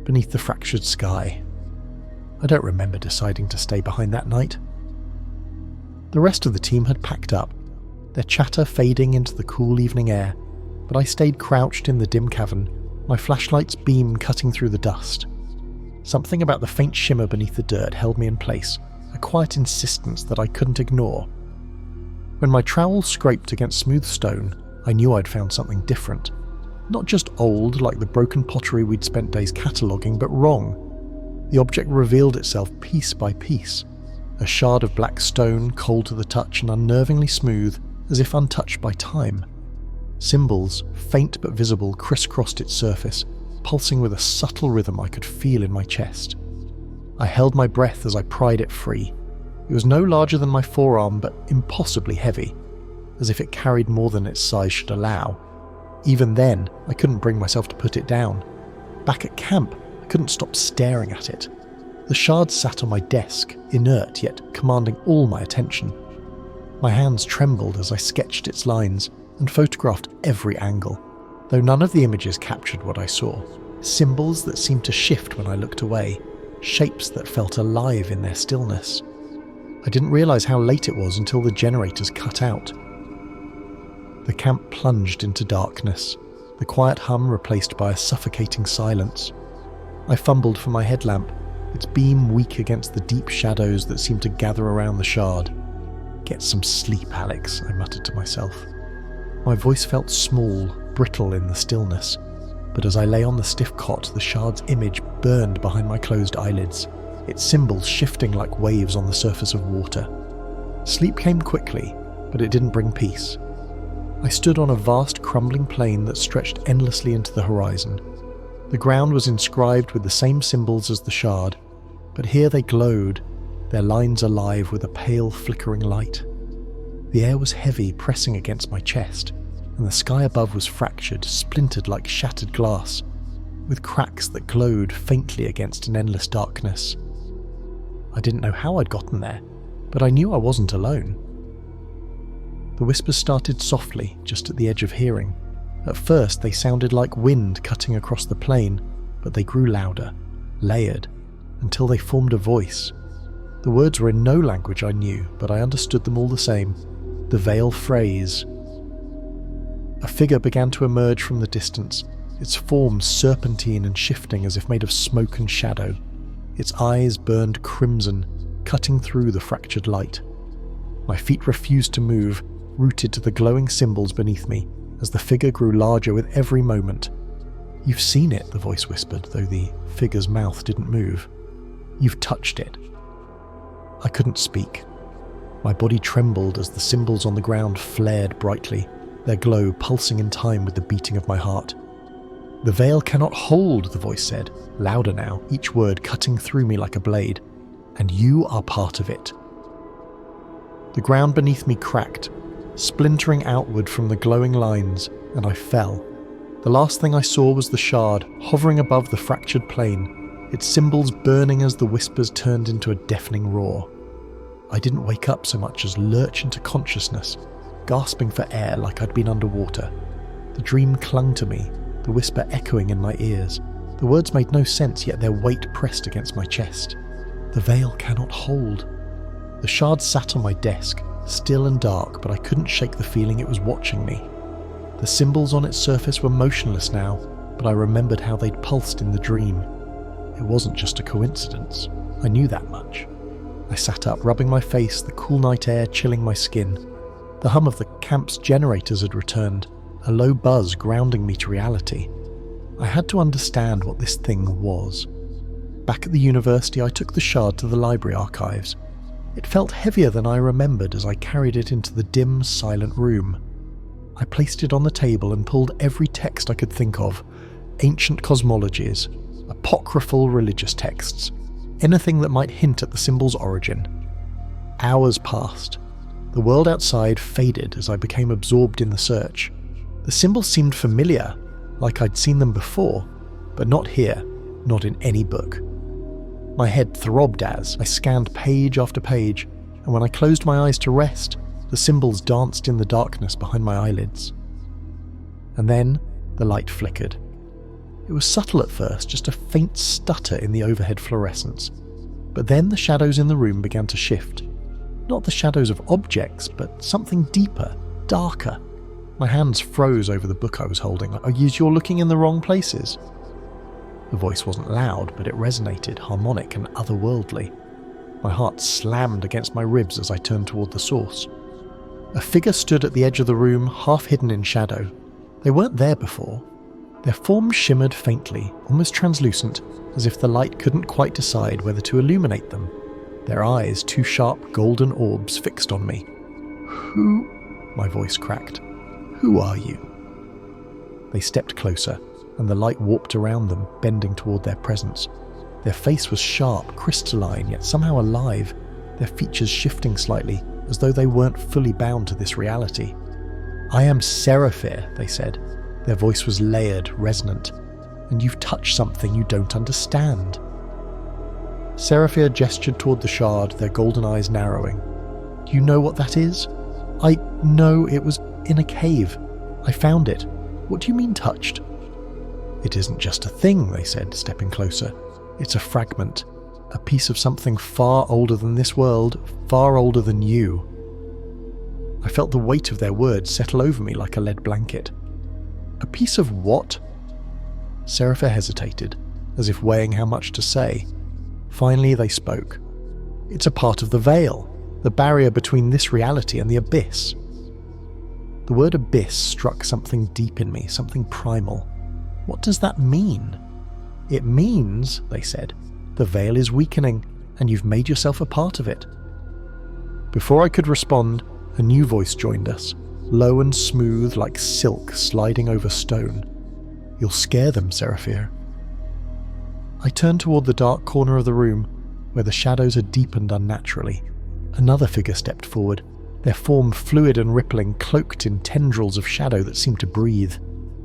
beneath the fractured sky. I don't remember deciding to stay behind that night. The rest of the team had packed up, their chatter fading into the cool evening air, but I stayed crouched in the dim cavern, my flashlight's beam cutting through the dust. Something about the faint shimmer beneath the dirt held me in place, a quiet insistence that I couldn't ignore. When my trowel scraped against smooth stone, I knew I'd found something different. Not just old, like the broken pottery we'd spent days cataloguing, but wrong. The object revealed itself piece by piece. A shard of black stone, cold to the touch and unnervingly smooth, as if untouched by time. Symbols, faint but visible, crisscrossed its surface, pulsing with a subtle rhythm I could feel in my chest. I held my breath as I pried it free. It was no larger than my forearm, but impossibly heavy, as if it carried more than its size should allow. Even then, I couldn't bring myself to put it down. Back at camp, I couldn't stop staring at it. The shard sat on my desk, inert yet commanding all my attention. My hands trembled as I sketched its lines and photographed every angle, though none of the images captured what I saw. Symbols that seemed to shift when I looked away, shapes that felt alive in their stillness. I didn't realise how late it was until the generators cut out. The camp plunged into darkness, the quiet hum replaced by a suffocating silence. I fumbled for my headlamp, its beam weak against the deep shadows that seemed to gather around the shard. "Get some sleep, Alex," I muttered to myself. My voice felt small, brittle in the stillness, but as I lay on the stiff cot, the shard's image burned behind my closed eyelids, its symbols shifting like waves on the surface of water. Sleep came quickly, but it didn't bring peace. I stood on a vast crumbling plain that stretched endlessly into the horizon. The ground was inscribed with the same symbols as the shard, but here they glowed, their lines alive with a pale flickering light. The air was heavy, pressing against my chest, and the sky above was fractured, splintered like shattered glass, with cracks that glowed faintly against an endless darkness. I didn't know how I'd gotten there, but I knew I wasn't alone. The whispers started softly, just at the edge of hearing. At first they sounded like wind cutting across the plain, but they grew louder, layered, until they formed a voice. The words were in no language I knew, but I understood them all the same. The veil phrase. A figure began to emerge from the distance, its form serpentine and shifting as if made of smoke and shadow. Its eyes burned crimson, cutting through the fractured light. My feet refused to move, rooted to the glowing symbols beneath me, as the figure grew larger with every moment. "You've seen it," the voice whispered, though the figure's mouth didn't move. "You've touched it." I couldn't speak. My body trembled as the symbols on the ground flared brightly, their glow pulsing in time with the beating of my heart. "The veil cannot hold," the voice said, louder now, each word cutting through me like a blade. "And you are part of it." The ground beneath me cracked, splintering outward from the glowing lines, and I fell. The last thing I saw was the shard, hovering above the fractured plain, its symbols burning as the whispers turned into a deafening roar. I didn't wake up so much as lurch into consciousness, gasping for air like I'd been underwater. The dream clung to me, the whisper echoing in my ears. The words made no sense, yet their weight pressed against my chest. "The veil cannot hold." The shard sat on my desk, still and dark, but I couldn't shake the feeling it was watching me. The symbols on its surface were motionless now, but I remembered how they'd pulsed in the dream. It wasn't just a coincidence. I knew that much. I sat up, rubbing my face, the cool night air chilling my skin. The hum of the camp's generators had returned, a low buzz grounding me to reality. I had to understand what this thing was. Back at the university, I took the shard to the library archives. It felt heavier than I remembered as I carried it into the dim, silent room. I placed it on the table and pulled every text I could think of, ancient cosmologies, apocryphal religious texts, anything that might hint at the symbol's origin. Hours passed. The world outside faded as I became absorbed in the search. The symbols seemed familiar, like I'd seen them before, but not here, not in any book. My head throbbed as I scanned page after page, and when I closed my eyes to rest, the symbols danced in the darkness behind my eyelids. And then the light flickered. It was subtle at first, just a faint stutter in the overhead fluorescence. But then the shadows in the room began to shift. Not the shadows of objects, but something deeper, darker. My hands froze over the book I was holding. You're looking in the wrong places. The voice wasn't loud, but it resonated, harmonic and otherworldly. My heart slammed against my ribs as I turned toward the source. A figure stood at the edge of the room, half hidden in shadow. They weren't there before. Their forms shimmered faintly, almost translucent, as if the light couldn't quite decide whether to illuminate them. Their eyes, two sharp golden orbs fixed on me. "Who?" my voice cracked. "Who are you?" They stepped closer, and the light warped around them, bending toward their presence. Their face was sharp, crystalline, yet somehow alive, their features shifting slightly, as though they weren't fully bound to this reality. "I am Seraphir," they said. Their voice was layered, resonant. "And you've touched something you don't understand." Seraphir gestured toward the shard, their golden eyes narrowing. "Do you know what that is?" "I know, it was in a cave. I found it. What do you mean touched?" "It isn't just a thing," they said, stepping closer. "It's a fragment, a piece of something far older than this world, far older than you." I felt the weight of their words settle over me like a lead blanket. "A piece of what?" Seraphir hesitated, as if weighing how much to say. Finally they spoke. "It's a part of the veil, the barrier between this reality and the abyss." The word abyss struck something deep in me, something primal. What does that mean? "It means," they said, "the veil is weakening, and you've made yourself a part of it." Before I could respond, a new voice joined us, low and smooth like silk sliding over stone. "You'll scare them, Seraphir." I turned toward the dark corner of the room, where the shadows had deepened unnaturally. Another figure stepped forward, their form fluid and rippling, cloaked in tendrils of shadow that seemed to breathe.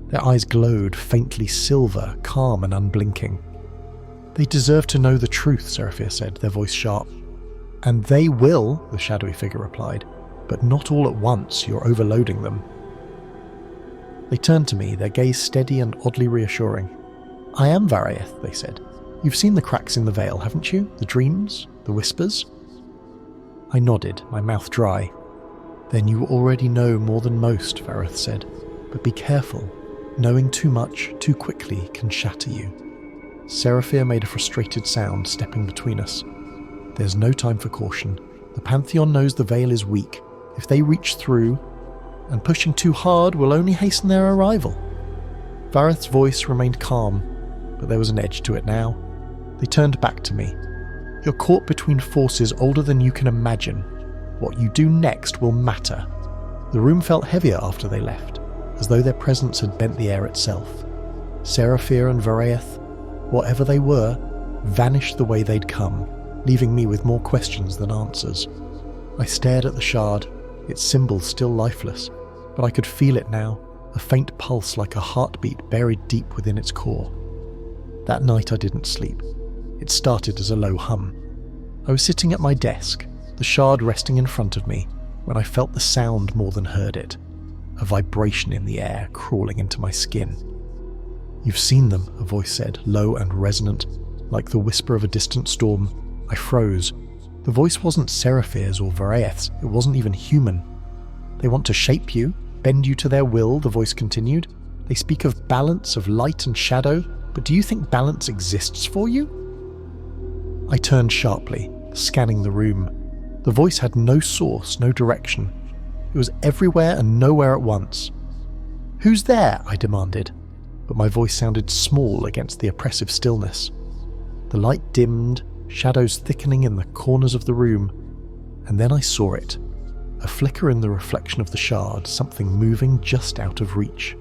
Their eyes glowed, faintly silver, calm and unblinking. "They deserve to know the truth," Seraphir said, their voice sharp. "And they will," the shadowy figure replied, "but not all at once. You're overloading them." They turned to me, their gaze steady and oddly reassuring. "I am Varieth," they said. "You've seen the cracks in the veil, haven't you? The dreams? The whispers?" I nodded, my mouth dry. "Then you already know more than most," Varieth said. "But be careful. Knowing too much, too quickly, can shatter you." Seraphir made a frustrated sound, stepping between us. "There's no time for caution. The Pantheon knows the veil is weak. If they reach through, and pushing too hard will only hasten their arrival." Vareth's voice remained calm, but there was an edge to it now. They turned back to me. "You're caught between forces older than you can imagine. What you do next will matter." The room felt heavier after they left, as though their presence had bent the air itself. Seraphir and Varieth, whatever they were, vanished the way they'd come, leaving me with more questions than answers. I stared at the shard, its symbol still lifeless, but I could feel it now, a faint pulse like a heartbeat buried deep within its core. That night I didn't sleep. It started as a low hum. I was sitting at my desk, the shard resting in front of me, when I felt the sound more than heard it, a vibration in the air crawling into my skin. "You've seen them," a voice said, low and resonant, like the whisper of a distant storm. I froze. The voice wasn't Seraphir's or Varieth's, it wasn't even human. "They want to shape you, bend you to their will," the voice continued. "They speak of balance, of light and shadow, but do you think balance exists for you?" I turned sharply, scanning the room. The voice had no source, no direction. It was everywhere and nowhere at once. "Who's there?" I demanded, but my voice sounded small against the oppressive stillness. The light dimmed, shadows thickening in the corners of the room, and then I saw it. A flicker in the reflection of the shard, something moving just out of reach.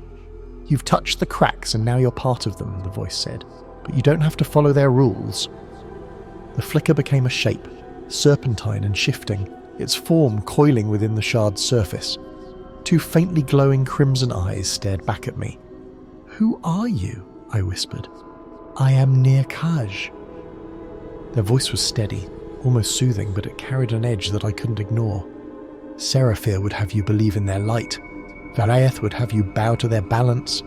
"You've touched the cracks and now you're part of them," the voice said, "but you don't have to follow their rules." The flicker became a shape, serpentine and shifting, its form coiling within the shard's surface. Two faintly glowing crimson eyes stared back at me. "Who are you?" I whispered. "I am Nir Kaj." Their voice was steady, almost soothing, but it carried an edge that I couldn't ignore. "Seraphir would have you believe in their light. Varieth would have you bow to their balance,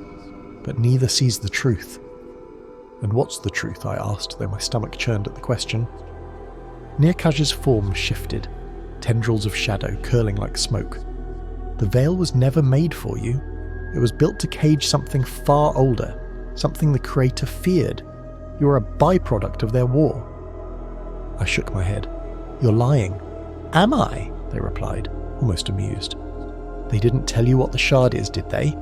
but neither sees the truth. "And what's the truth?" I asked, though my stomach churned at the question. Nearkaj's form shifted, tendrils of shadow curling like smoke. "The veil was never made for you. It was built to cage something far older, something the creator feared. You are a byproduct of their war." I shook my head. "You're lying." "Am I?" they replied, almost amused. "They didn't tell you what the shard is, did they?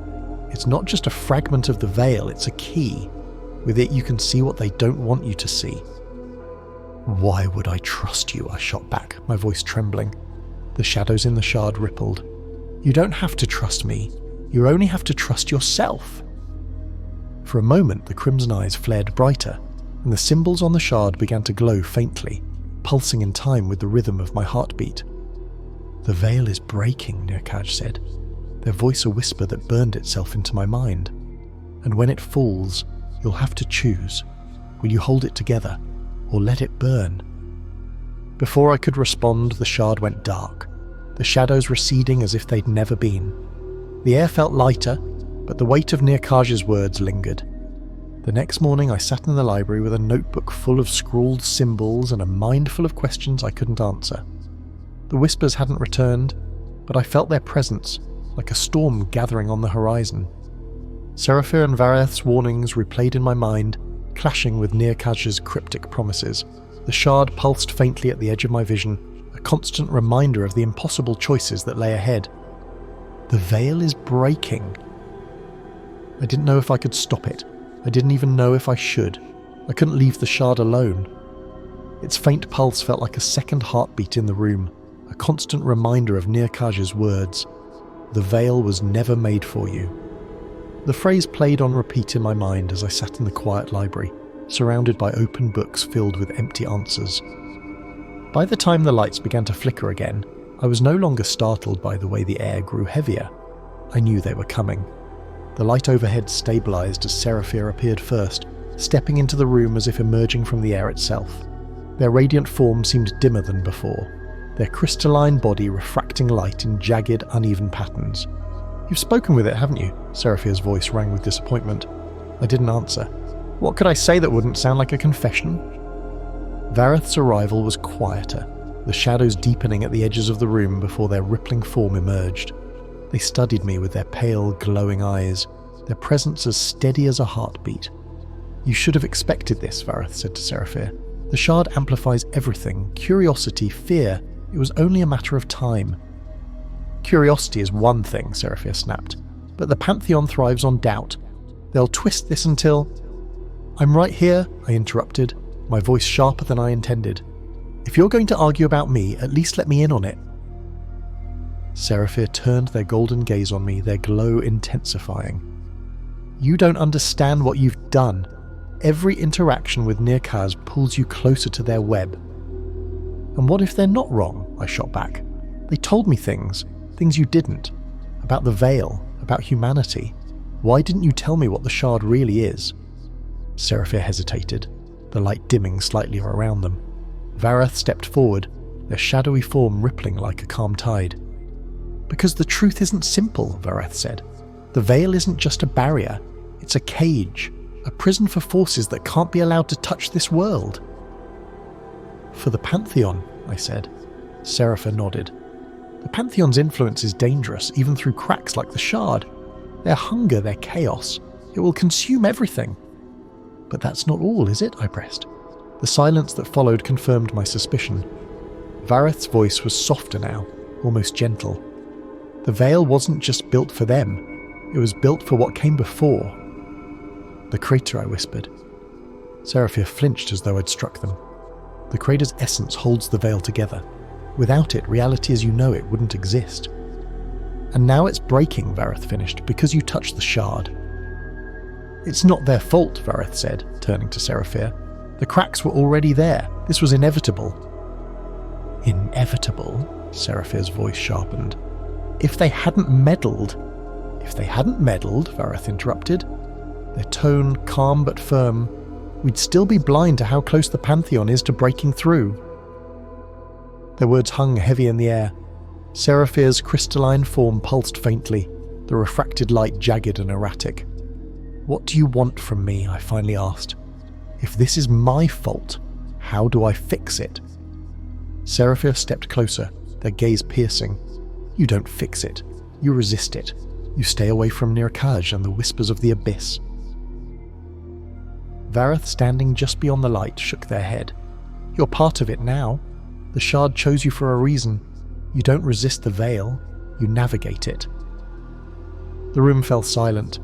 It's not just a fragment of the veil, it's a key. With it you can see what they don't want you to see." "Why would I trust you?" I shot back, my voice trembling. The shadows in the shard rippled. "You don't have to trust me. You only have to trust yourself." For a moment the crimson eyes flared brighter, and the symbols on the shard began to glow faintly, pulsing in time with the rhythm of my heartbeat. "The veil is breaking," Nearkaj said, their voice a whisper that burned itself into my mind. "And when it falls, you'll have to choose. Will you hold it together, or let it burn?" Before I could respond, the shard went dark, the shadows receding as if they'd never been. The air felt lighter, but the weight of Nearkaj's words lingered. The next morning I sat in the library with a notebook full of scrawled symbols and a mind full of questions I couldn't answer. The whispers hadn't returned, but I felt their presence, like a storm gathering on the horizon. Seraphir and Vareth's warnings replayed in my mind, clashing with Nearkaj's cryptic promises. The shard pulsed faintly at the edge of my vision, a constant reminder of the impossible choices that lay ahead. The veil is breaking. I didn't know if I could stop it. I didn't even know if I should. I couldn't leave the shard alone. Its faint pulse felt like a second heartbeat in the room, a constant reminder of Nearkaj's words. "The veil was never made for you." The phrase played on repeat in my mind as I sat in the quiet library, surrounded by open books filled with empty answers. By the time the lights began to flicker again, I was no longer startled by the way the air grew heavier. I knew they were coming. The light overhead stabilized as Seraphir appeared first, stepping into the room as if emerging from the air itself. Their radiant form seemed dimmer than before, their crystalline body refracting light in jagged, uneven patterns. "You've spoken with it, haven't you?" Seraphir's voice rang with disappointment. I didn't answer. What could I say that wouldn't sound like a confession? Vareth's arrival was quieter, the shadows deepening at the edges of the room before their rippling form emerged. They studied me with their pale, glowing eyes, their presence as steady as a heartbeat. "You should have expected this," Vareth said to Seraphir. "The shard amplifies everything, curiosity, fear. It was only a matter of time." "Curiosity is one thing," Seraphir snapped, "but the Pantheon thrives on doubt. They'll twist this until—" "I'm right here," I interrupted, my voice sharper than I intended. "If you're going to argue about me, at least let me in on it." Seraphir turned their golden gaze on me, their glow intensifying. "You don't understand what you've done. Every interaction with Nearkaj pulls you closer to their web." "And what if they're not wrong?" I shot back. "They told me things you didn't. About the veil, about humanity. Why didn't you tell me what the shard really is?" Seraphir hesitated, the light dimming slightly around them. Vareth stepped forward, their shadowy form rippling like a calm tide. "Because the truth isn't simple," Vareth said. "The veil isn't just a barrier. It's a cage, a prison for forces that can't be allowed to touch this world." "For the Pantheon," I said. Seraphir nodded. "The Pantheon's influence is dangerous, even through cracks like the shard. Their hunger, their chaos, it will consume everything." "But that's not all, is it?" I pressed. The silence that followed confirmed my suspicion. Vareth's voice was softer now, almost gentle. "The veil wasn't just built for them. It was built for what came before." "The crater," I whispered. Seraphir flinched as though I'd struck them. "The crater's essence holds the veil together. Without it, reality as you know it wouldn't exist." "And now it's breaking," Vareth finished, "because you touched the shard." "It's not their fault," Vareth said, turning to Seraphir. "The cracks were already there. This was inevitable." "Inevitable?" Seraphir's voice sharpened. "If they hadn't meddled—" "If they hadn't meddled," Vareth interrupted, their tone calm but firm, "we'd still be blind to how close the Pantheon is to breaking through." Their words hung heavy in the air. Seraphir's crystalline form pulsed faintly, the refracted light jagged and erratic. "What do you want from me?" I finally asked. If this is my fault, how do I fix it? Seraphir stepped closer, their gaze piercing. You don't fix it. You resist it. You stay away from Nirkaj and the whispers of the abyss. Vareth, standing just beyond the light, shook their head. You're part of it now. The Shard chose you for a reason. You don't resist the veil, you navigate it. The room fell silent,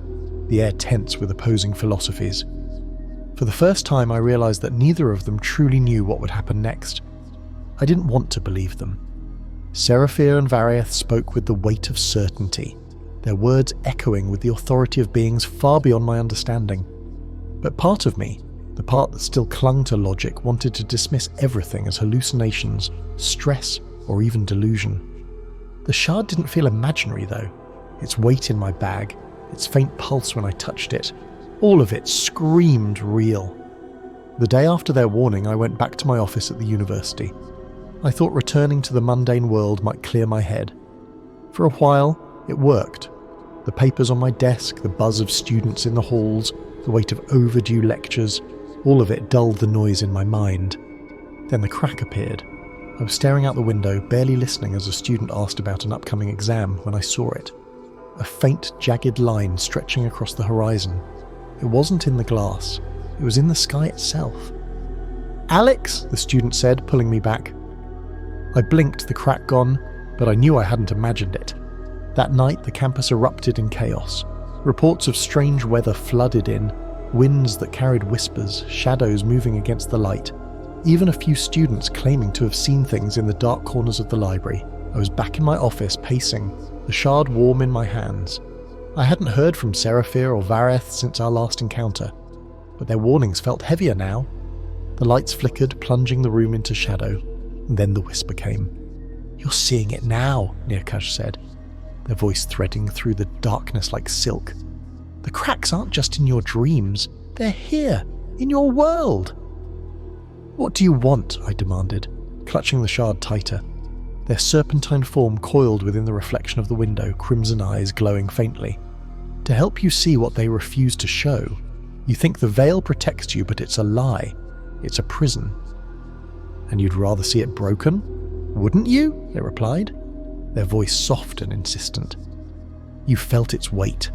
the air tense with opposing philosophies. For the first time I realized that neither of them truly knew what would happen next. I didn't want to believe them. Seraphir and Varieth spoke with the weight of certainty, their words echoing with the authority of beings far beyond my understanding. But part of me, the part that still clung to logic, wanted to dismiss everything as hallucinations, stress, or even delusion. The Shard didn't feel imaginary though. Its weight in my bag, its faint pulse when I touched it, all of it screamed real. The day after their warning, I went back to my office at the university. I thought returning to the mundane world might clear my head. For a while, it worked. The papers on my desk, the buzz of students in the halls, the weight of overdue lectures, all of it dulled the noise in my mind. Then the crack appeared. I was staring out the window, barely listening as a student asked about an upcoming exam when I saw it. A faint, jagged line stretching across the horizon. It wasn't in the glass. It was in the sky itself. "Alex," the student said, pulling me back. I blinked, the crack gone, but I knew I hadn't imagined it. That night, the campus erupted in chaos. Reports of strange weather flooded in, winds that carried whispers, shadows moving against the light. Even a few students claiming to have seen things in the dark corners of the library. I was back in my office, pacing, the Shard warm in my hands. I hadn't heard from Seraphir or Vareth since our last encounter, but their warnings felt heavier now. The lights flickered, plunging the room into shadow, and then the whisper came. "You're seeing it now," Nirkaj said, their voice threading through the darkness like silk. "The cracks aren't just in your dreams, they're here, in your world." "What do you want?" I demanded, clutching the Shard tighter. Their serpentine form coiled within the reflection of the window, crimson eyes glowing faintly. "To help you see what they refuse to show. You think the veil protects you, but it's a lie. It's a prison." "And you'd rather see it broken? Wouldn't you?" they replied, their voice soft and insistent. "You felt its weight.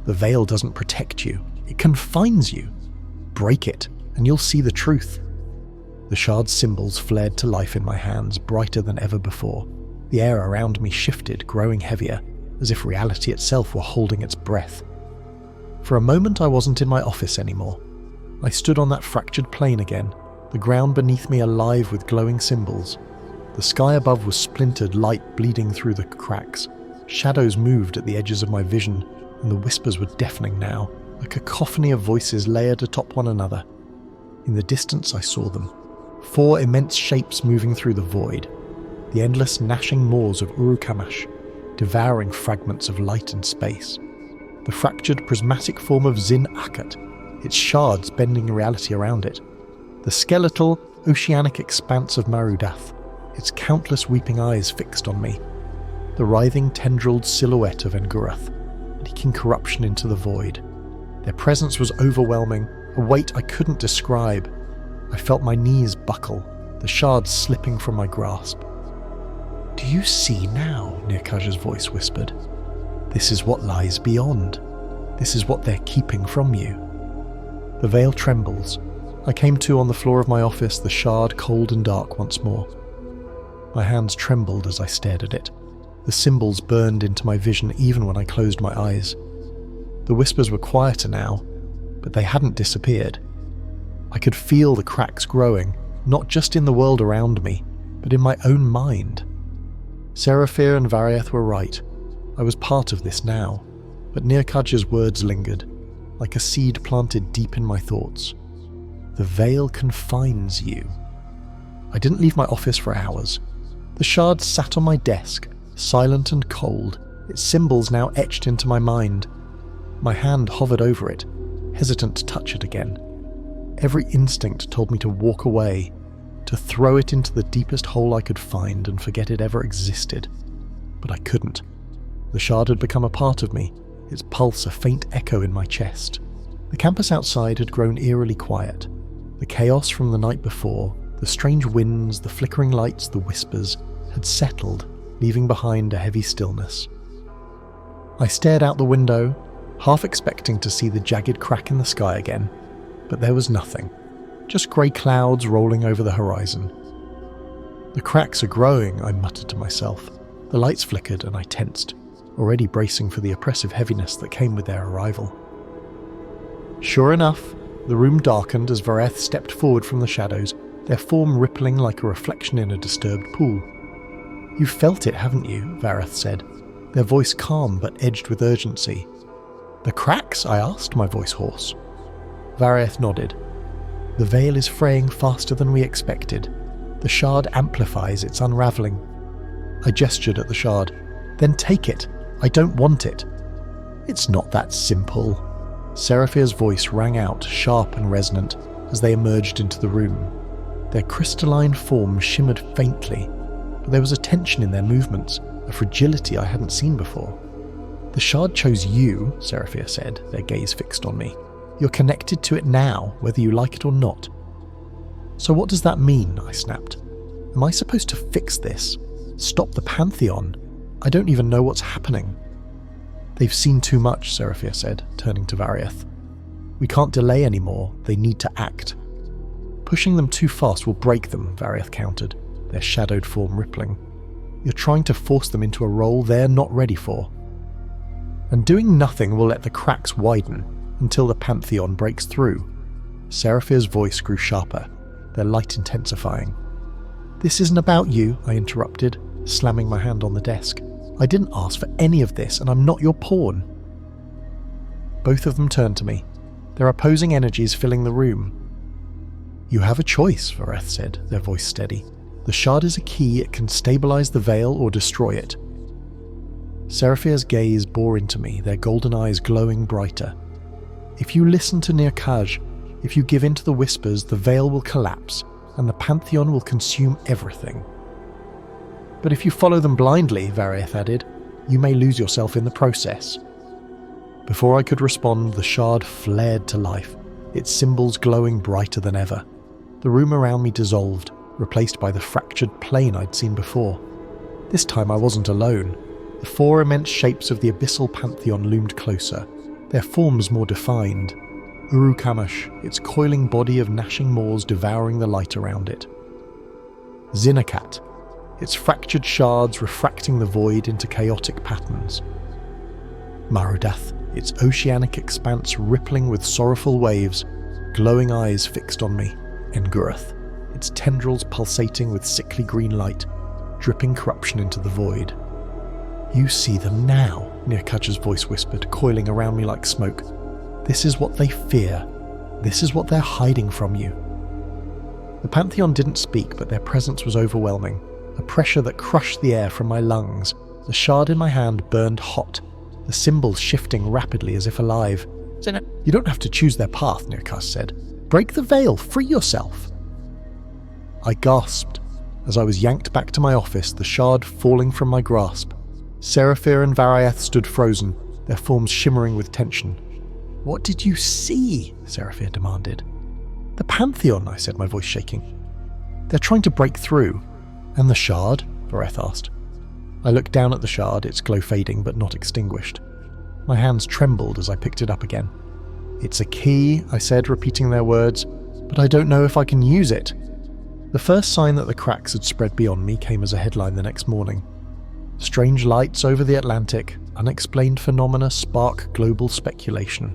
The veil doesn't protect you. It confines you. Break it, and you'll see the truth." The Shard's symbols flared to life in my hands, brighter than ever before. The air around me shifted, growing heavier, as if reality itself were holding its breath. For a moment I wasn't in my office anymore. I stood on that fractured plane again, the ground beneath me alive with glowing symbols. The sky above was splintered, light bleeding through the cracks. Shadows moved at the edges of my vision, and the whispers were deafening now, a cacophony of voices layered atop one another. In the distance I saw them. 4 immense shapes moving through the void, the endless gnashing maws of Urukamash, devouring fragments of light and space. The fractured prismatic form of Zin Akat, its shards bending reality around it. The skeletal, oceanic expanse of Marudath, its countless weeping eyes fixed on me. The writhing tendrilled silhouette of Engurath, leaking corruption into the void. Their presence was overwhelming, a weight I couldn't describe. I felt my knees buckle, the shards slipping from my grasp. "Do you see now?" Nirkaj's voice whispered. "This is what lies beyond. This is what they're keeping from you." The veil trembles. I came to on the floor of my office, the Shard cold and dark once more. My hands trembled as I stared at it. The symbols burned into my vision even when I closed my eyes. The whispers were quieter now, but they hadn't disappeared. I could feel the cracks growing, not just in the world around me, but in my own mind. Seraphir and Varieth were right. I was part of this now, but Nirkaj's words lingered, like a seed planted deep in my thoughts. The veil confines you. I didn't leave my office for hours. The Shard sat on my desk, silent and cold, its symbols now etched into my mind. My hand hovered over it, hesitant to touch it again. Every instinct told me to walk away, to throw it into the deepest hole I could find and forget it ever existed. But I couldn't. The Shard had become a part of me, its pulse a faint echo in my chest. The campus outside had grown eerily quiet. The chaos from the night before, the strange winds, the flickering lights, the whispers, had settled, leaving behind a heavy stillness. I stared out the window, half expecting to see the jagged crack in the sky again, but there was nothing, just grey clouds rolling over the horizon. The cracks are growing, I muttered to myself. The lights flickered and I tensed, already bracing for the oppressive heaviness that came with their arrival. Sure enough, the room darkened as Vareth stepped forward from the shadows, their form rippling like a reflection in a disturbed pool. "You've felt it, haven't you?" Vareth said, their voice calm but edged with urgency. "The cracks?" I asked, my voice hoarse. Vareth nodded. "The veil is fraying faster than we expected. The shard amplifies its unravelling." I gestured at the shard. "Then take it. I don't want it." "It's not that simple." Seraphia's voice rang out, sharp and resonant, as they emerged into the room. Their crystalline form shimmered faintly, but there was a tension in their movements, a fragility I hadn't seen before. "The shard chose you," Seraphia said, their gaze fixed on me. "You're connected to it now, whether you like it or not." "So what does that mean?" I snapped. "Am I supposed to fix this? Stop the Pantheon? I don't even know what's happening." "They've seen too much," Seraphia said, turning to Varieth. "We can't delay anymore. They need to act." "Pushing them too fast will break them," Varieth countered, their shadowed form rippling. "You're trying to force them into a role they're not ready for. And doing nothing will let the cracks widen until the Pantheon breaks through." Seraphia's voice grew sharper, their light intensifying. "This isn't about you," I interrupted, slamming my hand on the desk. "I didn't ask for any of this, and I'm not your pawn." Both of them turned to me, their opposing energies filling the room. "You have a choice," Vareth said, their voice steady. "The shard is a key. It can stabilize the veil or destroy it." Seraphia's gaze bore into me, their golden eyes glowing brighter. "If you listen to Nirkaj, if you give in to the whispers, the veil will collapse, and the Pantheon will consume everything." "But if you follow them blindly," Varieth added, "you may lose yourself in the process." Before I could respond, the shard flared to life, its symbols glowing brighter than ever. The room around me dissolved, replaced by the fractured plane I'd seen before. This time I wasn't alone. The four immense shapes of the abyssal Pantheon loomed closer, their forms more defined. Urukamash, its coiling body of gnashing maws devouring the light around it. Zinakat, its fractured shards refracting the void into chaotic patterns. Marudath, its oceanic expanse rippling with sorrowful waves, glowing eyes fixed on me. Engurath, its tendrils pulsating with sickly green light, dripping corruption into the void. "You see them now," Nirkaj's voice whispered, coiling around me like smoke. "This is what they fear. This is what they're hiding from you." The Pantheon didn't speak, but their presence was overwhelming, a pressure that crushed the air from my lungs. The shard in my hand burned hot, the symbols shifting rapidly as if alive. "You don't have to choose their path," Nirkaj said. "Break the veil, free yourself." I gasped as I was yanked back to my office, the shard falling from my grasp. Seraphia and Varieth stood frozen, their forms shimmering with tension. "What did you see?" Seraphia demanded. "The Pantheon," I said, my voice shaking. "They're trying to break through." "And the shard?" Vareth asked. I looked down at the shard, its glow fading but not extinguished. My hands trembled as I picked it up again. "It's a key," I said, repeating their words, "but I don't know if I can use it." The first sign that the cracks had spread beyond me came as a headline the next morning. Strange lights over the Atlantic, unexplained phenomena spark global speculation.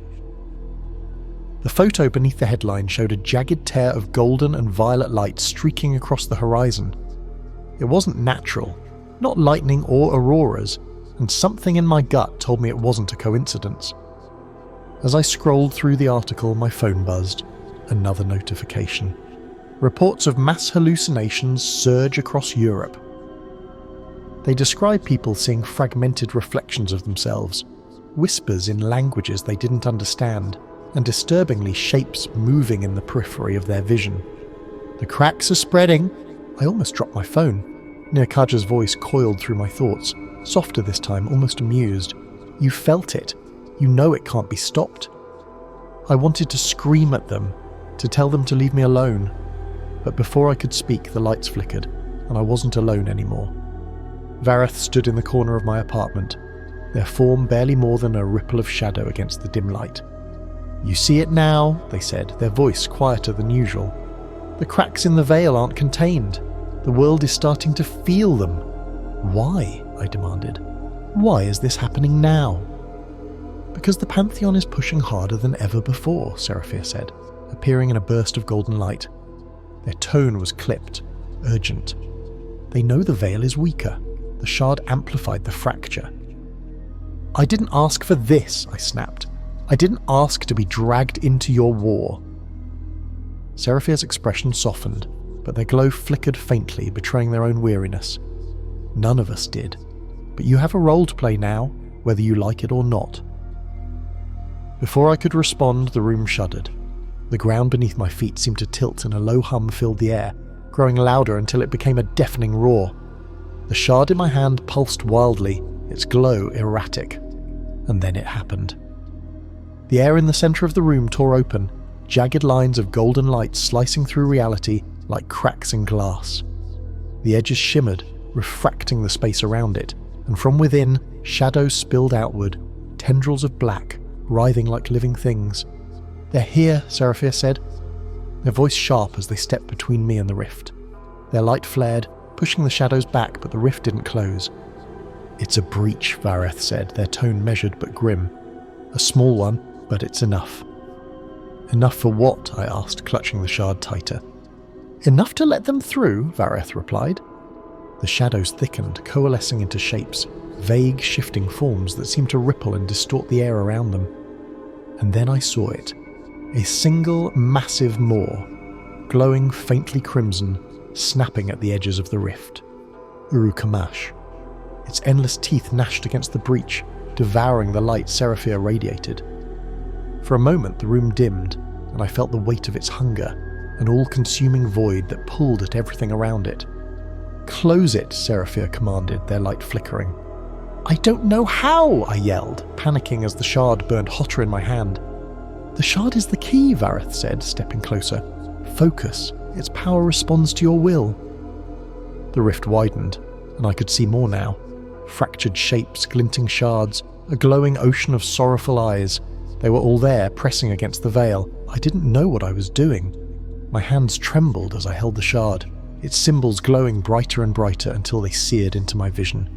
The photo beneath the headline showed a jagged tear of golden and violet light streaking across the horizon. It wasn't natural, not lightning or auroras, and something in my gut told me it wasn't a coincidence. As I scrolled through the article, my phone buzzed. Another notification. Reports of mass hallucinations surge across Europe. They describe people seeing fragmented reflections of themselves, whispers in languages they didn't understand, and disturbingly shapes moving in the periphery of their vision. "The cracks are spreading." I almost dropped my phone. Nirkaj's voice coiled through my thoughts, softer this time, almost amused. "You felt it. You know it can't be stopped." I wanted to scream at them, to tell them to leave me alone. But before I could speak, the lights flickered, and I wasn't alone anymore. Vareth stood in the corner of my apartment, their form barely more than a ripple of shadow against the dim light. "You see it now," they said, their voice quieter than usual. "The cracks in the veil aren't contained. The world is starting to feel them." "Why?" I demanded. "Why is this happening now?" "Because the Pantheon is pushing harder than ever before," Seraphia said, appearing in a burst of golden light. Their tone was clipped, urgent. "They know the veil is weaker. The shard amplified the fracture." "I didn't ask for this," I snapped. "I didn't ask to be dragged into your war." Seraphia's expression softened, but their glow flickered faintly, betraying their own weariness. "None of us did. But you have a role to play now, whether you like it or not." Before I could respond, the room shuddered. The ground beneath my feet seemed to tilt and a low hum filled the air, growing louder until it became a deafening roar. The shard in my hand pulsed wildly, its glow erratic. And then it happened. The air in the centre of the room tore open, jagged lines of golden light slicing through reality like cracks in glass. The edges shimmered, refracting the space around it, and from within, shadows spilled outward, tendrils of black, writhing like living things. "They're here," Seraphia said, their voice sharp as they stepped between me and the rift. Their light flared, pushing the shadows back, but the rift didn't close. "It's a breach," Vareth said, their tone measured but grim. "A small one, but it's enough." "Enough for what?" I asked, clutching the shard tighter. "Enough to let them through," Vareth replied. The shadows thickened, coalescing into shapes, vague, shifting forms that seemed to ripple and distort the air around them. And then I saw it. A single, massive maw, glowing faintly crimson, snapping at the edges of the rift. Urukamash. Its endless teeth gnashed against the breach, devouring the light Seraphia radiated. For a moment the room dimmed, and I felt the weight of its hunger, an all-consuming void that pulled at everything around it. "Close it," Seraphia commanded, their light flickering. "I don't know how," I yelled, panicking as the shard burned hotter in my hand. "The shard is the key," Vareth said, stepping closer. "Focus. Its power responds to your will." The rift widened, and I could see more now. Fractured shapes, glinting shards, a glowing ocean of sorrowful eyes. They were all there, pressing against the veil. I didn't know what I was doing. My hands trembled as I held the shard, its symbols glowing brighter and brighter until they seared into my vision.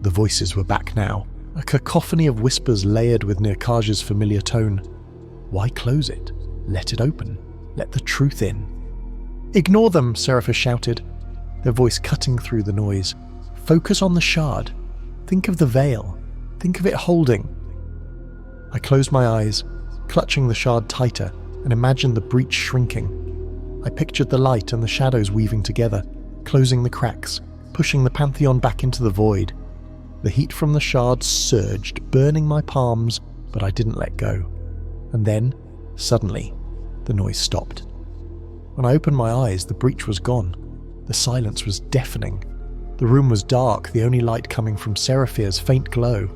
The voices were back now, a cacophony of whispers layered with Nirkaj's familiar tone. "Why close it? Let it open. Let the truth in." "Ignore them," Seraphia shouted, their voice cutting through the noise. "Focus on the shard. Think of the veil. Think of it holding." I closed my eyes, clutching the shard tighter, and imagined the breach shrinking. I pictured the light and the shadows weaving together, closing the cracks, pushing the Pantheon back into the void. The heat from the shard surged, burning my palms, but I didn't let go. And then, suddenly, the noise stopped. When I opened my eyes, the breach was gone. The silence was deafening. The room was dark, the only light coming from Seraphia's faint glow.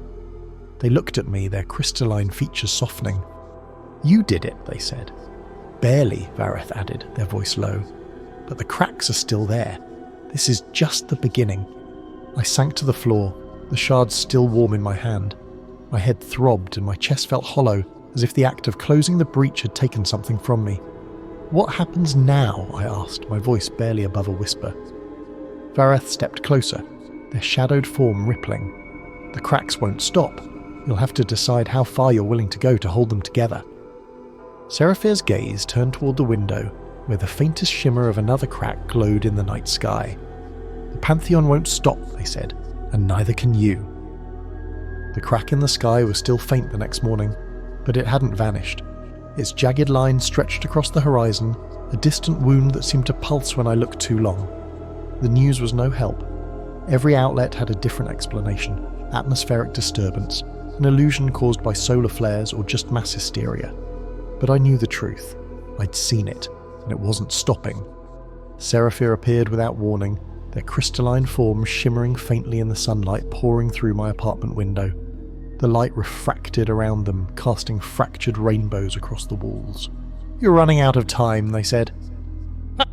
They looked at me, their crystalline features softening. "You did it," they said. "Barely," Vareth added, their voice low. "But the cracks are still there. This is just the beginning." I sank to the floor, the shard still warm in my hand. My head throbbed and my chest felt hollow, as if the act of closing the breach had taken something from me. "What happens now?" I asked, my voice barely above a whisper. Vareth stepped closer, their shadowed form rippling. "The cracks won't stop. You'll have to decide how far you're willing to go to hold them together." Seraphia's gaze turned toward the window, where the faintest shimmer of another crack glowed in the night sky. "The Pantheon won't stop," they said, "and neither can you." The crack in the sky was still faint the next morning, but it hadn't vanished. Its jagged line stretched across the horizon, a distant wound that seemed to pulse when I looked too long. The news was no help. Every outlet had a different explanation: atmospheric disturbance, an illusion caused by solar flares, or just mass hysteria. But I knew the truth. I'd seen it, and it wasn't stopping. Seraphia appeared without warning, their crystalline forms shimmering faintly in the sunlight pouring through my apartment window. The light refracted around them, casting fractured rainbows across the walls. "You're running out of time," they said.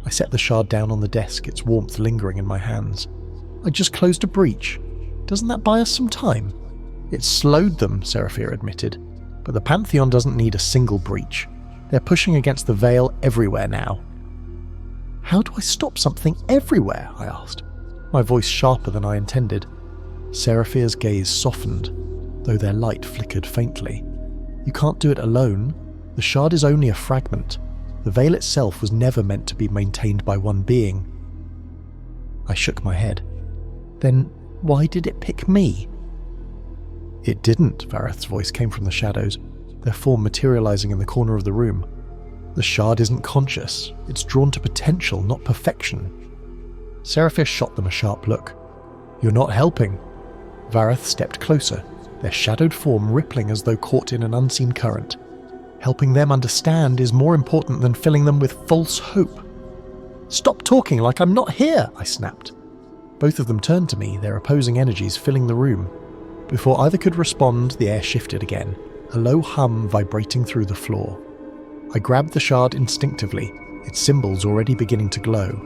I set the shard down on the desk, its warmth lingering in my hands. "I just closed a breach. Doesn't that buy us some time?" "It slowed them," Seraphia admitted. "But the Pantheon doesn't need a single breach. They're pushing against the Veil everywhere now." "How do I stop something everywhere?" I asked, my voice sharper than I intended. Seraphia's gaze softened, though their light flickered faintly. "You can't do it alone. The shard is only a fragment. The Veil itself was never meant to be maintained by one being." I shook my head. "Then why did it pick me?" "It didn't," Vareth's voice came from the shadows, their form materializing in the corner of the room. "The shard isn't conscious. It's drawn to potential, not perfection." Seraphia shot them a sharp look. "You're not helping." Vareth stepped closer, their shadowed form rippling as though caught in an unseen current. "Helping them understand is more important than filling them with false hope." "Stop talking like I'm not here," I snapped. Both of them turned to me, their opposing energies filling the room. Before either could respond, the air shifted again, a low hum vibrating through the floor. I grabbed the shard instinctively, its symbols already beginning to glow.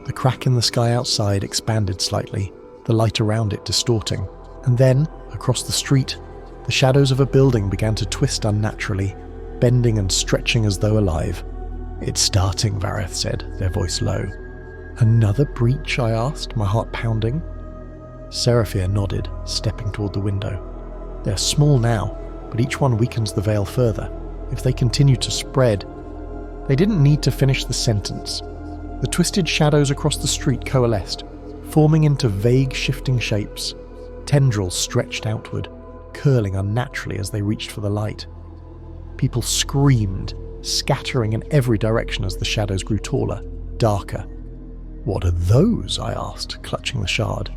The crack in the sky outside expanded slightly, the light around it distorting, and then, across the street, the shadows of a building began to twist unnaturally, bending and stretching as though alive. "It's starting," Vareth said, their voice low. "Another breach?" I asked, my heart pounding. Seraphia nodded, stepping toward the window. "They're small now, but each one weakens the Veil further. If they continue to spread..." They didn't need to finish the sentence. The twisted shadows across the street coalesced, forming into vague shifting shapes. Tendrils stretched outward, curling unnaturally as they reached for the light. People screamed, scattering in every direction as the shadows grew taller, darker. "What are those?" I asked, clutching the shard.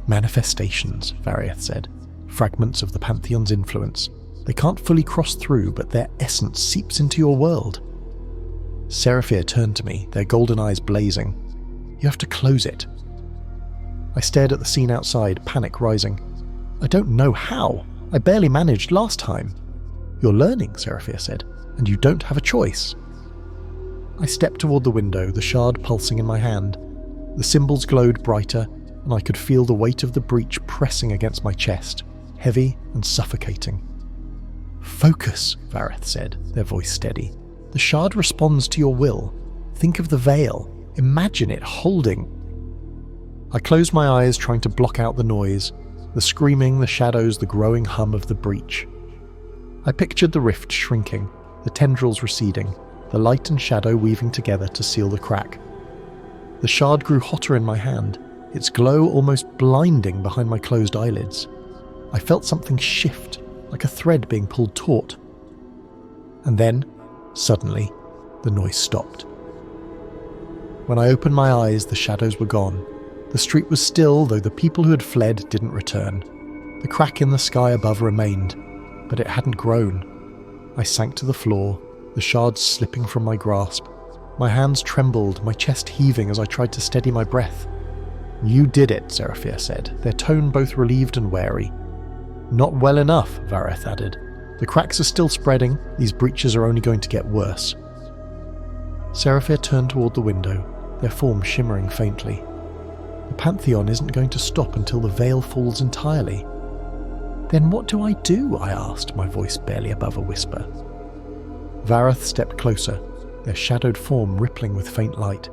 "Manifestations," Vareth said. "Fragments of the Pantheon's influence. They can't fully cross through, but their essence seeps into your world." Seraphia turned to me, their golden eyes blazing. "You have to close it." I stared at the scene outside, panic rising. "I don't know how. I barely managed last time." "You're learning," Seraphia said, "and you don't have a choice." I stepped toward the window, the shard pulsing in my hand. The symbols glowed brighter, and I could feel the weight of the breach pressing against my chest, heavy and suffocating. "Focus," Vareth said, their voice steady. "The shard responds to your will. Think of the Veil. Imagine it holding..." I closed my eyes, trying to block out the noise, the screaming, the shadows, the growing hum of the breach. I pictured the rift shrinking, the tendrils receding, the light and shadow weaving together to seal the crack. The shard grew hotter in my hand, its glow almost blinding behind my closed eyelids. I felt something shift, like a thread being pulled taut. And then, suddenly, the noise stopped. When I opened my eyes, the shadows were gone. The street was still, though the people who had fled didn't return. The crack in the sky above remained, but it hadn't grown. I sank to the floor, the shards slipping from my grasp. My hands trembled, my chest heaving as I tried to steady my breath. "You did it," Seraphia said, their tone both relieved and wary. "Not well enough," Vareth added. "The cracks are still spreading, these breaches are only going to get worse." Seraphia turned toward the window, their form shimmering faintly. "The Pantheon isn't going to stop until the Veil falls entirely." "Then what do I do?" I asked, my voice barely above a whisper. Vareth stepped closer, their shadowed form rippling with faint light.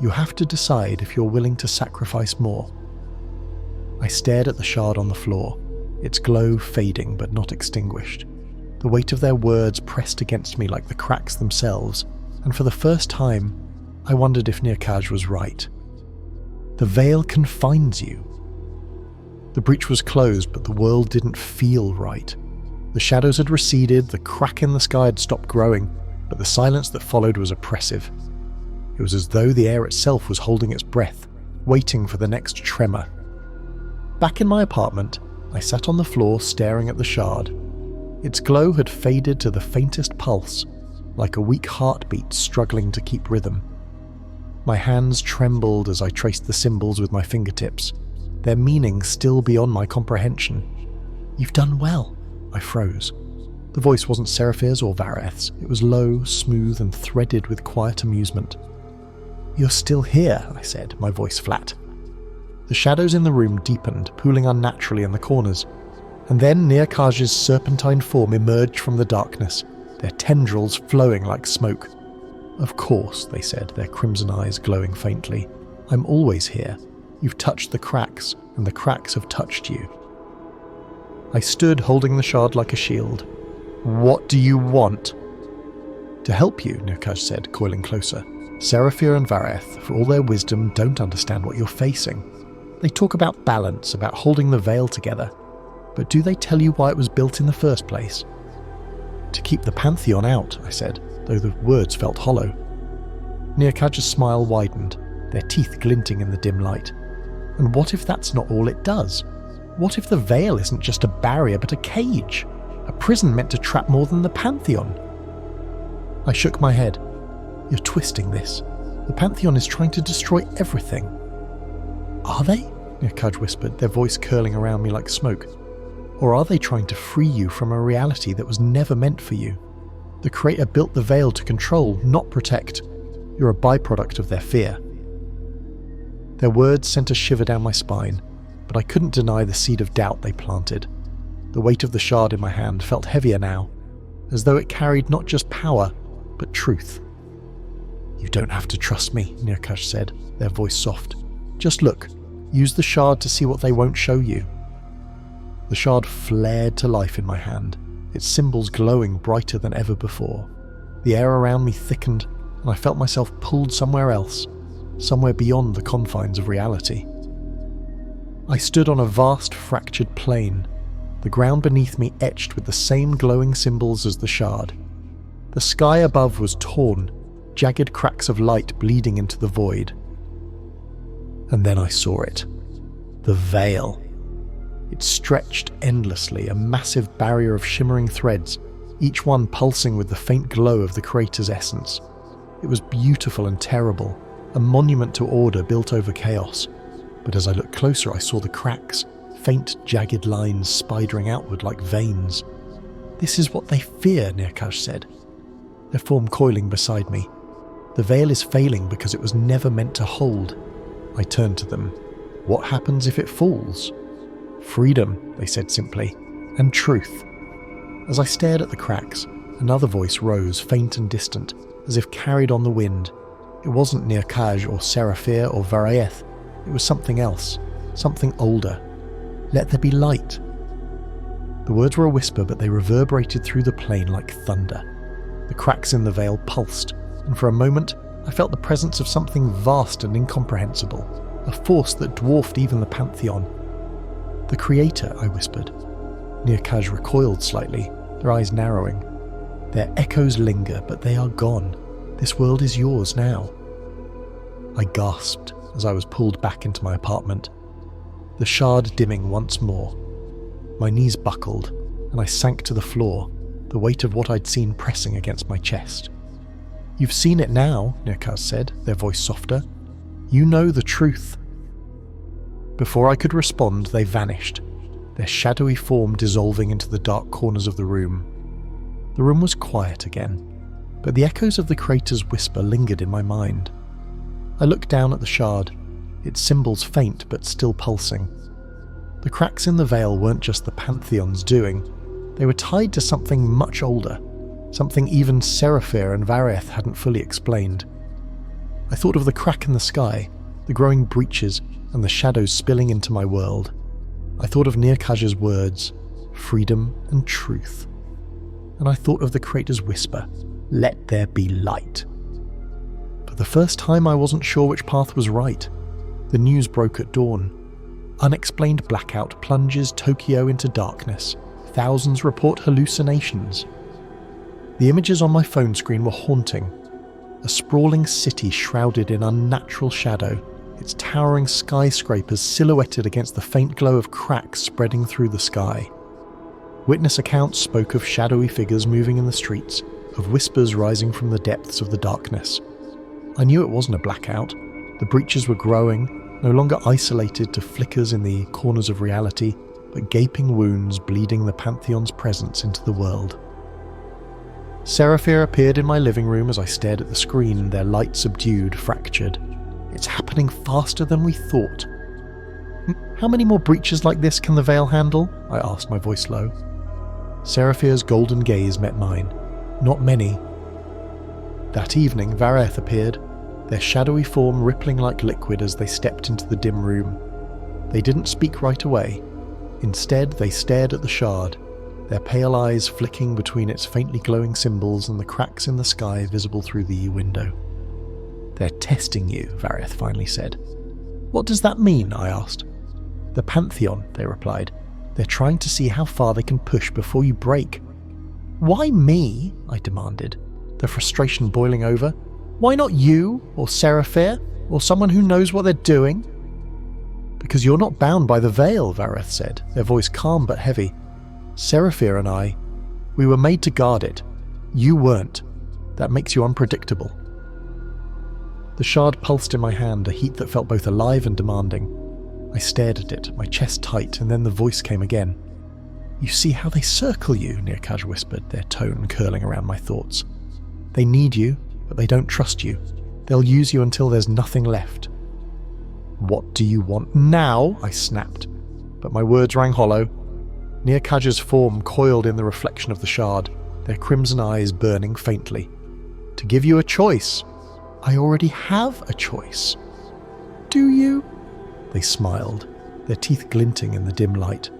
"You have to decide if you're willing to sacrifice more." I stared at the shard on the floor, its glow fading but not extinguished. The weight of their words pressed against me like the cracks themselves, and for the first time, I wondered if Nirkaj was right. The Veil confines you. The breach was closed, but the world didn't feel right. The shadows had receded, the crack in the sky had stopped growing, but the silence that followed was oppressive. It was as though the air itself was holding its breath, waiting for the next tremor. Back in my apartment, I sat on the floor staring at the shard. Its glow had faded to the faintest pulse, like a weak heartbeat struggling to keep rhythm. My hands trembled as I traced the symbols with my fingertips, their meaning still beyond my comprehension. "You've done well," I froze. The voice wasn't Seraphir's or Vareth's. It was low, smooth, and threaded with quiet amusement. "You're still here," I said, my voice flat. The shadows in the room deepened, pooling unnaturally in the corners, and then Nearkaj's serpentine form emerged from the darkness, their tendrils flowing like smoke. "Of course," they said, their crimson eyes glowing faintly. "I'm always here. You've touched the cracks, and the cracks have touched you." I stood holding the shard like a shield. "What do you want?" "To help you," Nearkaj said, coiling closer. "Seraphir and Vareth, for all their wisdom, don't understand what you're facing. They talk about balance, about holding the veil together. But do they tell you why it was built in the first place?" "To keep the Pantheon out," I said, though the words felt hollow. Nearkaj's smile widened, their teeth glinting in the dim light. "And what if that's not all it does? What if the veil isn't just a barrier but a cage? A prison meant to trap more than the Pantheon?" I shook my head. "You're twisting this. The Pantheon is trying to destroy everything." "Are they?" Nearkaj whispered, their voice curling around me like smoke. "Or are they trying to free you from a reality that was never meant for you? The Creator built the veil to control, not protect. You're a byproduct of their fear." Their words sent a shiver down my spine, but I couldn't deny the seed of doubt they planted. The weight of the shard in my hand felt heavier now, as though it carried not just power, but truth. "You don't have to trust me," Nearkaj said, their voice soft. "Just look. Use the shard to see what they won't show you." The shard flared to life in my hand, its symbols glowing brighter than ever before. The air around me thickened, and I felt myself pulled somewhere else, somewhere beyond the confines of reality. I stood on a vast fractured plain, the ground beneath me etched with the same glowing symbols as the shard. The sky above was torn, jagged cracks of light bleeding into the void. And then I saw it. The veil. It stretched endlessly, a massive barrier of shimmering threads, each one pulsing with the faint glow of the Creator's essence. It was beautiful and terrible, a monument to order built over chaos. But as I looked closer, I saw the cracks, faint jagged lines spidering outward like veins. "This is what they fear," Nearkaj said, their form coiling beside me. "The veil is failing because it was never meant to hold." I turned to them. "What happens if it falls?" "Freedom," they said simply, "and truth." As I stared at the cracks, another voice rose, faint and distant, as if carried on the wind. It wasn't Nearkaj or Seraphir or Vareth. It was something else, something older. "Let there be light." The words were a whisper, but they reverberated through the plain like thunder. The cracks in the veil pulsed, and for a moment I felt the presence of something vast and incomprehensible, a force that dwarfed even the Pantheon. "The Creator," I whispered. Nearkaj recoiled slightly, their eyes narrowing. "Their echoes linger, but they are gone. This world is yours now." I gasped as I was pulled back into my apartment, the shard dimming once more. My knees buckled, and I sank to the floor, the weight of what I'd seen pressing against my chest. "You've seen it now," Nearkaj said, their voice softer. "You know the truth." Before I could respond, they vanished, their shadowy form dissolving into the dark corners of the room. The room was quiet again, but the echoes of the Creator's whisper lingered in my mind. I looked down at the shard, its symbols faint but still pulsing. The cracks in the veil weren't just the Pantheon's doing. They were tied to something much older, something even Seraphir and Vareth hadn't fully explained. I thought of the crack in the sky, the growing breaches, and the shadows spilling into my world. I thought of Nearkaj's words, freedom and truth. And I thought of the Creator's whisper, "Let there be light." For the first time, I wasn't sure which path was right. The news broke at dawn. Unexplained blackout plunges Tokyo into darkness. Thousands report hallucinations. The images on my phone screen were haunting. A sprawling city shrouded in unnatural shadow, its towering skyscrapers silhouetted against the faint glow of cracks spreading through the sky. Witness accounts spoke of shadowy figures moving in the streets, of whispers rising from the depths of the darkness. I knew it wasn't a blackout. The breaches were growing, no longer isolated to flickers in the corners of reality, but gaping wounds bleeding the Pantheon's presence into the world. Seraphir appeared in my living room as I stared at the screen, their light subdued, fractured. It's happening faster than we thought. How many more breaches like this can the Veil handle? I asked, my voice low. Seraphir's golden gaze met mine. Not many. That evening, Vareth appeared, their shadowy form rippling like liquid as they stepped into the dim room. They didn't speak right away. Instead, they stared at the shard, their pale eyes flicking between its faintly glowing symbols and the cracks in the sky visible through the window. They're testing you, Vareth finally said. What does that mean? I asked. The Pantheon, they replied. They're trying to see how far they can push before you break. Why me? I demanded, the frustration boiling over. Why not you, or Seraphir, or someone who knows what they're doing? Because you're not bound by the Veil, Vareth said, their voice calm but heavy. Seraphir and I, we were made to guard it. You weren't. That makes you unpredictable. The shard pulsed in my hand, a heat that felt both alive and demanding. I stared at it, my chest tight, and then the voice came again. You see how they circle you, Nirkaj whispered, their tone curling around my thoughts. They need you, but they don't trust you. They'll use you until there's nothing left. What do you want now? I snapped, but my words rang hollow. Nirkaj's form coiled in the reflection of the shard, their crimson eyes burning faintly. To give you a choice. I already have a choice. Do you? They smiled, their teeth glinting in the dim light.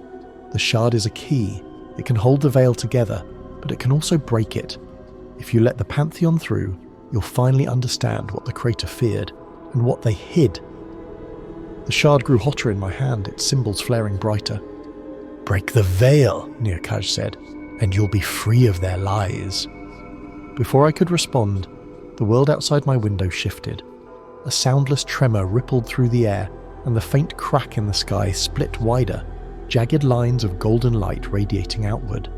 The shard is a key. It can hold the Veil together, but it can also break it. If you let the Pantheon through, you'll finally understand what the Crater feared and what they hid. The shard grew hotter in my hand, its symbols flaring brighter. Break the Veil, Nirkaj said, and you'll be free of their lies. Before I could respond, the world outside my window shifted. A soundless tremor rippled through the air, and the faint crack in the sky split wider, jagged lines of golden light radiating outward.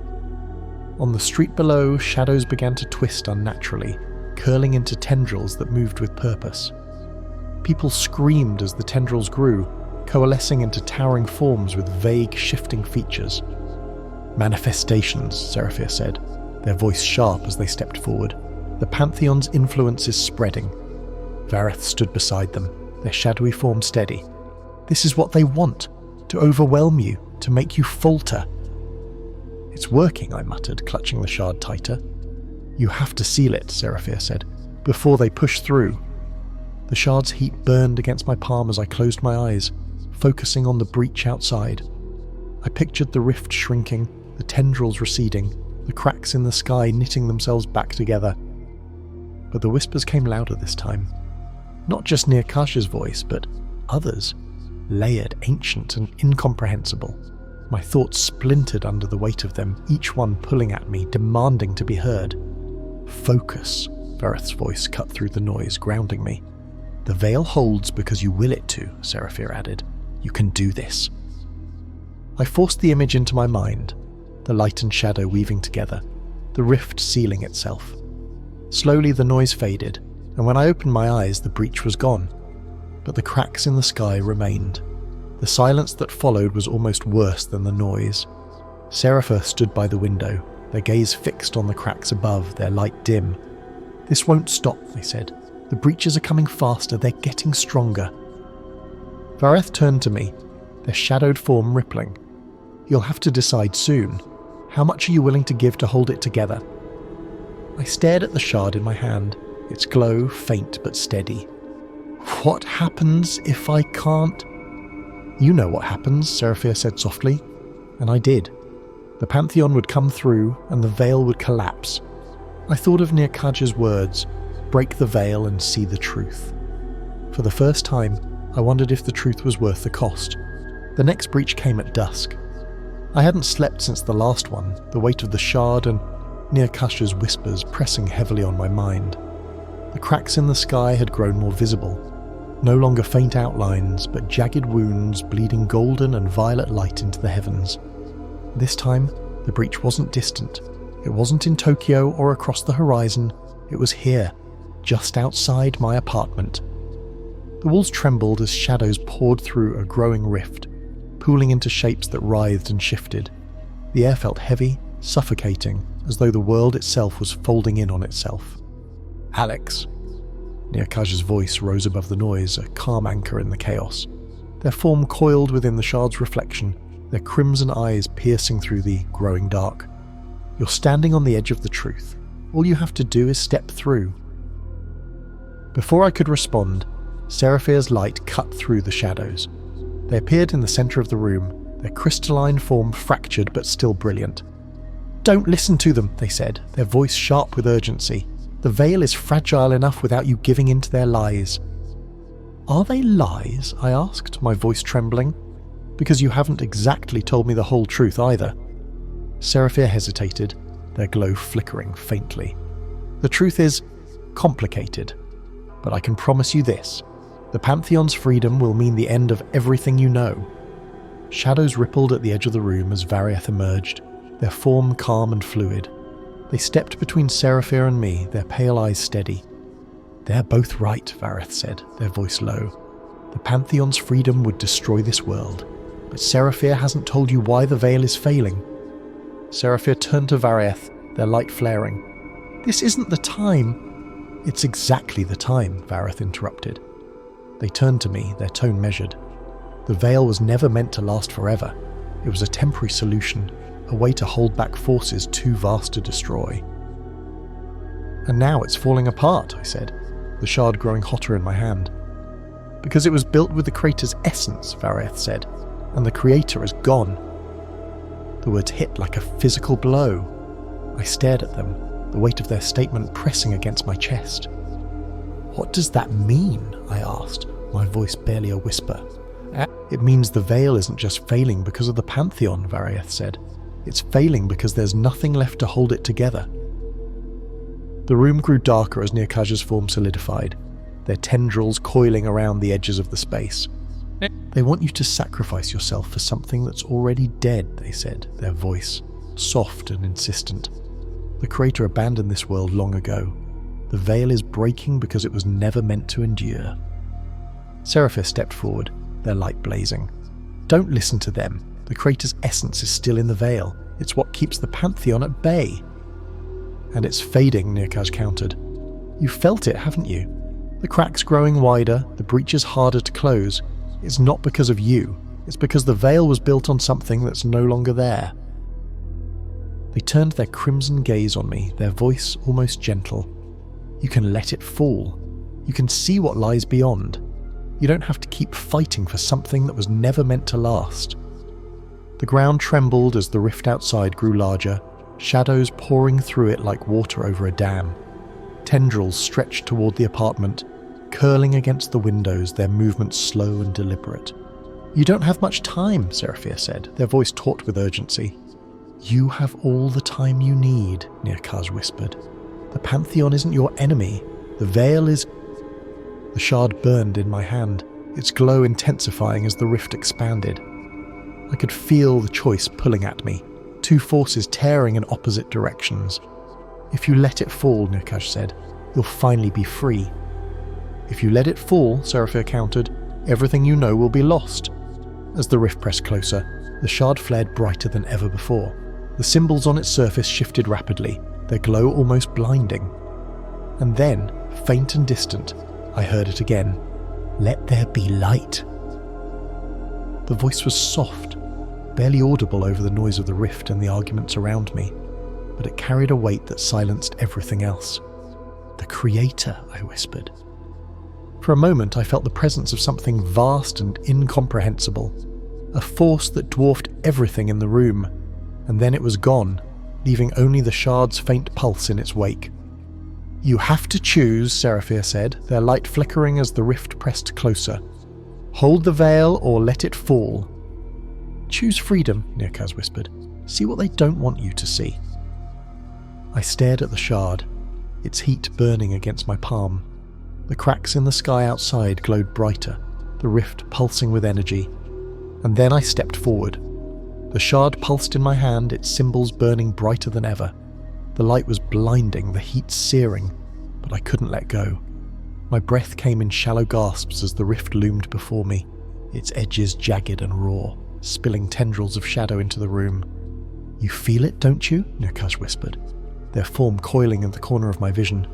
On the street below, shadows began to twist unnaturally, curling into tendrils that moved with purpose. People screamed as the tendrils grew, coalescing into towering forms with vague, shifting features. Manifestations, Seraphir said, their voice sharp as they stepped forward. The Pantheon's influence is spreading. Vareth stood beside them, their shadowy form steady. This is what they want, to overwhelm you, to make you falter. It's working, I muttered, clutching the shard tighter. You have to seal it, Seraphir said, before they push through. The shard's heat burned against my palm as I closed my eyes, focusing on the breach outside. I pictured the rift shrinking, the tendrils receding, the cracks in the sky knitting themselves back together. But the whispers came louder this time. Not just Nirkaj's voice, but others, layered, ancient, and incomprehensible. My thoughts splintered under the weight of them, each one pulling at me, demanding to be heard. Focus, Vareth's voice cut through the noise, grounding me. The Veil holds because you will it to, Seraphir added. You can do this. I forced the image into my mind, the light and shadow weaving together, the rift sealing itself. Slowly the noise faded, and when I opened my eyes the breach was gone. But the cracks in the sky remained. The silence that followed was almost worse than the noise. Seraphir stood by the window, their gaze fixed on the cracks above, their light dim. This won't stop, they said. The breaches are coming faster, they're getting stronger. Vareth turned to me, their shadowed form rippling. You'll have to decide soon. How much are you willing to give to hold it together? I stared at the shard in my hand, its glow faint but steady. What happens if I can't? You know what happens, Seraphir said softly, and I did. The Pantheon would come through and the Veil would collapse. I thought of Nirkaj's words, break the Veil and see the truth. For the first time, I wondered if the truth was worth the cost. The next breach came at dusk. I hadn't slept since the last one, the weight of the shard and Nirkaj's whispers pressing heavily on my mind. The cracks in the sky had grown more visible, no longer faint outlines, but jagged wounds bleeding golden and violet light into the heavens. This time, the breach wasn't distant. It wasn't in Tokyo or across the horizon. It was here, just outside my apartment. The walls trembled as shadows poured through a growing rift, pooling into shapes that writhed and shifted. The air felt heavy, suffocating, as though the world itself was folding in on itself. "Alex." Nearkaj's voice rose above the noise, a calm anchor in the chaos. Their form coiled within the shard's reflection, their crimson eyes piercing through the growing dark. "You're standing on the edge of the truth. All you have to do is step through." Before I could respond, Seraphir's light cut through the shadows. They appeared in the center of the room, their crystalline form fractured but still brilliant. "Don't listen to them," they said, their voice sharp with urgency. "The veil is fragile enough without you giving in to their lies." "Are they lies?" I asked, my voice trembling. "Because you haven't exactly told me the whole truth either." Seraphir hesitated, their glow flickering faintly. "The truth is complicated, but I can promise you this. The Pantheon's freedom will mean the end of everything you know." Shadows rippled at the edge of the room as Varieth emerged, their form calm and fluid. They stepped between Seraphir and me, their pale eyes steady. "They're both right," Varieth said, their voice low. "The Pantheon's freedom would destroy this world, but Seraphir hasn't told you why the veil is failing." Seraphir turned to Varieth, their light flaring. "This isn't the time." "It's exactly the time," Varieth interrupted. They turned to me, their tone measured. The veil was never meant to last forever. It was a temporary solution, a way to hold back forces too vast to destroy. "And now it's falling apart," I said, the shard growing hotter in my hand. "Because it was built with the Creator's essence," Varieth said, "and the Creator is gone." The words hit like a physical blow. I stared at them, the weight of their statement pressing against my chest. "What does that mean?" I asked, my voice barely a whisper. "It means the veil isn't just failing because of the Pantheon," Varieth said. "It's failing because there's nothing left to hold it together." The room grew darker as Nearkaj's form solidified, their tendrils coiling around the edges of the space. "They want you to sacrifice yourself for something that's already dead," they said, their voice soft and insistent. "The Creator abandoned this world long ago. The veil is breaking because it was never meant to endure." Seraphir stepped forward, their light blazing. "Don't listen to them. The Creator's essence is still in the veil. It's what keeps the Pantheon at bay." "And it's fading," Nearkaj countered. "You've felt it, haven't you? The cracks growing wider, the breaches harder to close. It's not because of you. It's because the veil was built on something that's no longer there." They turned their crimson gaze on me, their voice almost gentle. "You can let it fall. You can see what lies beyond. You don't have to keep fighting for something that was never meant to last." The ground trembled as the rift outside grew larger, shadows pouring through it like water over a dam. Tendrils stretched toward the apartment, curling against the windows, their movements slow and deliberate. "You don't have much time," Seraphir said, their voice taut with urgency. "You have all the time you need," Nearkaj whispered. "The Pantheon isn't your enemy. The veil is—" The shard burned in my hand, its glow intensifying as the rift expanded. I could feel the choice pulling at me, two forces tearing in opposite directions. "If you let it fall," Nearkaj said, "you'll finally be free." "If you let it fall," Seraphir countered, "everything you know will be lost." As the rift pressed closer, the shard flared brighter than ever before. The symbols on its surface shifted rapidly, their glow almost blinding. And then, faint and distant, I heard it again. "Let there be light." The voice was soft, barely audible over the noise of the rift and the arguments around me, but it carried a weight that silenced everything else. "The Creator," I whispered. For a moment I felt the presence of something vast and incomprehensible, a force that dwarfed everything in the room, and then it was gone, leaving only the shard's faint pulse in its wake. "You have to choose," Seraphir said, their light flickering as the rift pressed closer. "Hold the veil or let it fall." "Choose freedom," Nearkaj whispered. "See what they don't want you to see." I stared at the shard, its heat burning against my palm. The cracks in the sky outside glowed brighter, the rift pulsing with energy. And then I stepped forward. The shard pulsed in my hand, its symbols burning brighter than ever. The light was blinding, the heat searing, but I couldn't let go. My breath came in shallow gasps as the rift loomed before me, its edges jagged and raw, spilling tendrils of shadow into the room. You feel it, don't you? Nirkaj whispered, their form coiling in the corner of my vision.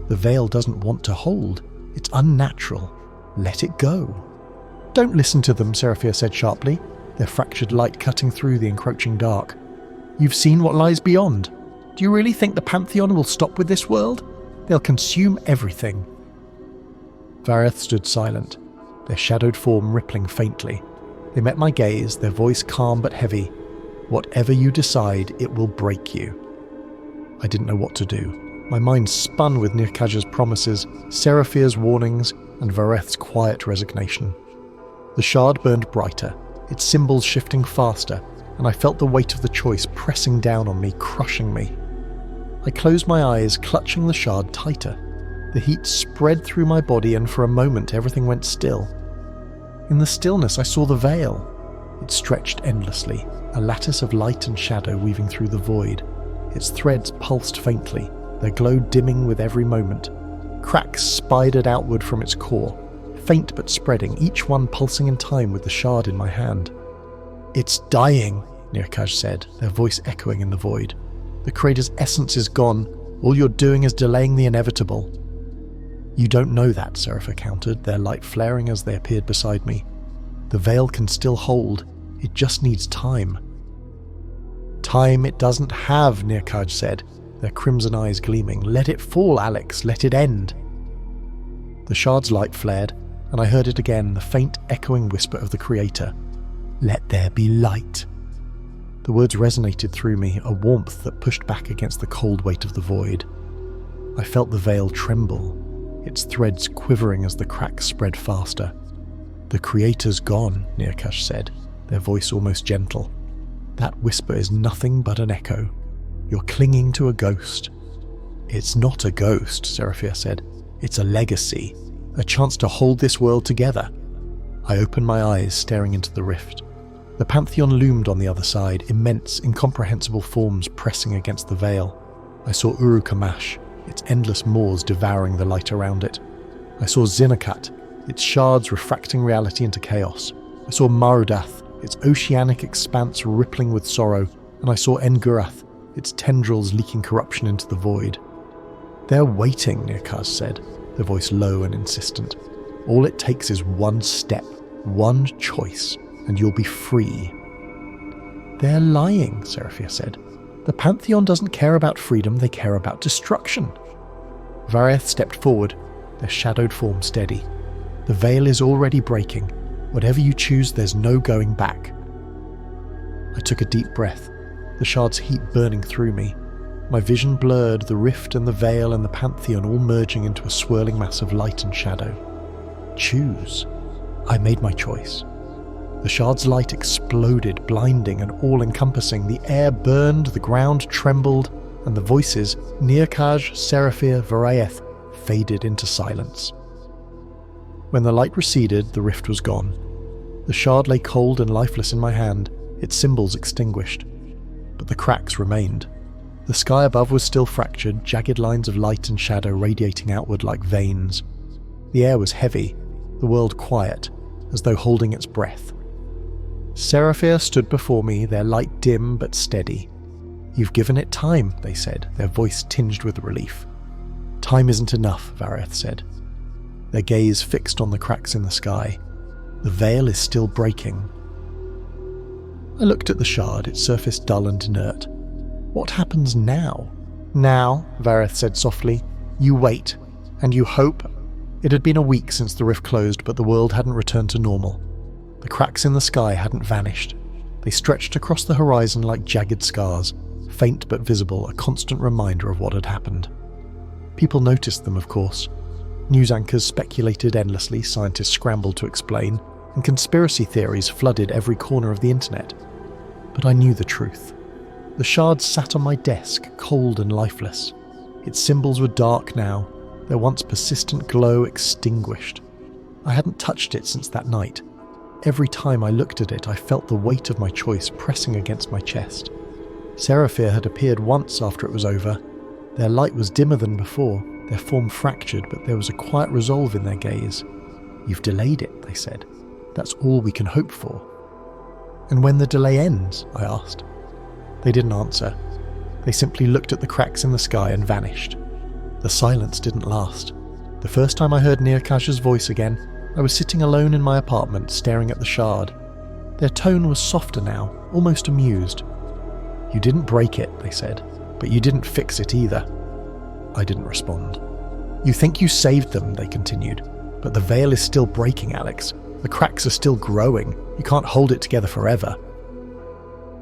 The veil doesn't want to hold. It's unnatural. Let it go. Don't listen to them, Seraphia said sharply, their fractured light cutting through the encroaching dark. You've seen what lies beyond. Do you really think the Pantheon will stop with this world? They'll consume everything. Vareth stood silent, their shadowed form rippling faintly. They met my gaze, their voice calm but heavy. Whatever you decide, it will break you. I didn't know what to do. My mind spun with Nirkaj's promises, Seraphia's warnings, and Vareth's quiet resignation. The shard burned brighter, its symbols shifting faster, and I felt the weight of the choice pressing down on me, crushing me. I closed my eyes, clutching the shard tighter. The heat spread through my body, and for a moment everything went still. In the stillness I saw the veil. It stretched endlessly, a lattice of light and shadow weaving through the void. Its threads pulsed faintly, their glow dimming with every moment. Cracks spidered outward from its core, faint but spreading, each one pulsing in time with the shard in my hand. It's dying, Nirkaj said, their voice echoing in the void. The creator's essence is gone. All you're doing is delaying the inevitable. You don't know that, Seraphia countered, their light flaring as they appeared beside me. The veil can still hold. It just needs time. Time it doesn't have, Nirkaj said, their crimson eyes gleaming. Let it fall, Alex. Let it end. The shard's light flared, and I heard it again, the faint echoing whisper of the creator. Let there be light. The words resonated through me, a warmth that pushed back against the cold weight of the void. I felt the veil tremble, its threads quivering as the cracks spread faster. The creator's gone, Nirkaj said, their voice almost gentle. That whisper is nothing but an echo. You're clinging to a ghost. It's not a ghost, Seraphia said. It's a legacy, a chance to hold this world together. I opened my eyes, staring into the rift. The Pantheon loomed on the other side, immense, incomprehensible forms pressing against the veil. I saw Uruk-Hamash, its endless maws devouring the light around it. I saw Zinnakat, its shards refracting reality into chaos. I saw Marudath, its oceanic expanse rippling with sorrow, and I saw Engurath, its tendrils leaking corruption into the void. They're waiting, Nirkaj said, their voice low and insistent. All it takes is one step, one choice, and you'll be free. They're lying, Seraphia said. The Pantheon doesn't care about freedom, they care about destruction. Vareth stepped forward, their shadowed form steady. The veil is already breaking. Whatever you choose, there's no going back. I took a deep breath, the shard's heat burning through me. My vision blurred, the rift and the veil and the Pantheon all merging into a swirling mass of light and shadow. Choose. I made my choice. The shard's light exploded, blinding and all-encompassing. The air burned, the ground trembled, and the voices, Nirkaj, Seraphia, Vareth, faded into silence. When the light receded, the rift was gone. The shard lay cold and lifeless in my hand, its symbols extinguished. But the cracks remained. The sky above was still fractured, jagged lines of light and shadow radiating outward like veins. The air was heavy, the world quiet, as though holding its breath. Seraphia stood before me, their light dim but steady. You've given it time, they said, their voice tinged with relief. Time isn't enough, Vareth said, their gaze fixed on the cracks in the sky. The veil is still breaking. I looked at the shard, its surface dull and inert. What happens now? Now, Vareth said softly, you wait, and you hope. It had been a week since the rift closed, but the world hadn't returned to normal. The cracks in the sky hadn't vanished. They stretched across the horizon like jagged scars, faint but visible, a constant reminder of what had happened. People noticed them, of course. News anchors speculated endlessly, scientists scrambled to explain, and conspiracy theories flooded every corner of the internet. But I knew the truth. The shard sat on my desk, cold and lifeless. Its symbols were dark now, their once persistent glow extinguished. I hadn't touched it since that night. Every time I looked at it, I felt the weight of my choice pressing against my chest. Seraphia had appeared once after it was over. Their light was dimmer than before, their form fractured, but there was a quiet resolve in their gaze. You've delayed it, they said. That's all we can hope for. And when the delay ends, I asked. They didn't answer. They simply looked at the cracks in the sky and vanished. The silence didn't last. The first time I heard Nearkaj's voice again, I was sitting alone in my apartment staring at the shard. Their tone was softer now, almost amused. "You didn't break it," they said, "but you didn't fix it either." I didn't respond. "You think you saved them," they continued, "but the veil is still breaking, Alex. The cracks are still growing. You can't hold it together forever."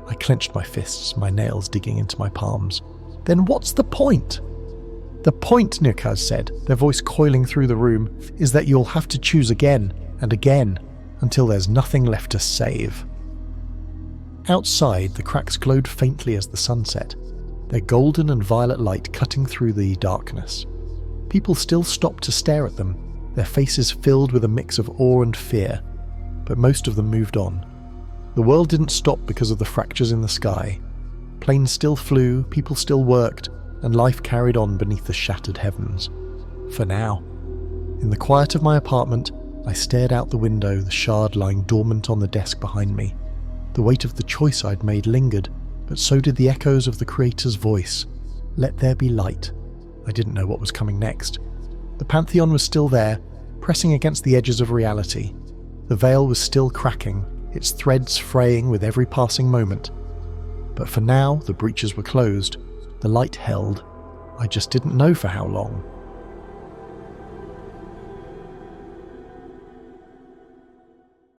I clenched my fists, my nails digging into my palms. "Then what's the point?" "The point," Nearkaj said, their voice coiling through the room, "is that you'll have to choose again and again until there's nothing left to save." Outside, the cracks glowed faintly as the sun set, their golden and violet light cutting through the darkness. People still stopped to stare at them, their faces filled with a mix of awe and fear, but most of them moved on. The world didn't stop because of the fractures in the sky. Planes still flew, people still worked, and life carried on beneath the shattered heavens. For now. In the quiet of my apartment, I stared out the window, the shard lying dormant on the desk behind me. The weight of the choice I'd made lingered, but so did the echoes of the Creator's voice. Let there be light. I didn't know what was coming next. The Pantheon was still there, pressing against the edges of reality. The veil was still cracking, its threads fraying with every passing moment. But for now, the breaches were closed. The light held. I just didn't know for how long.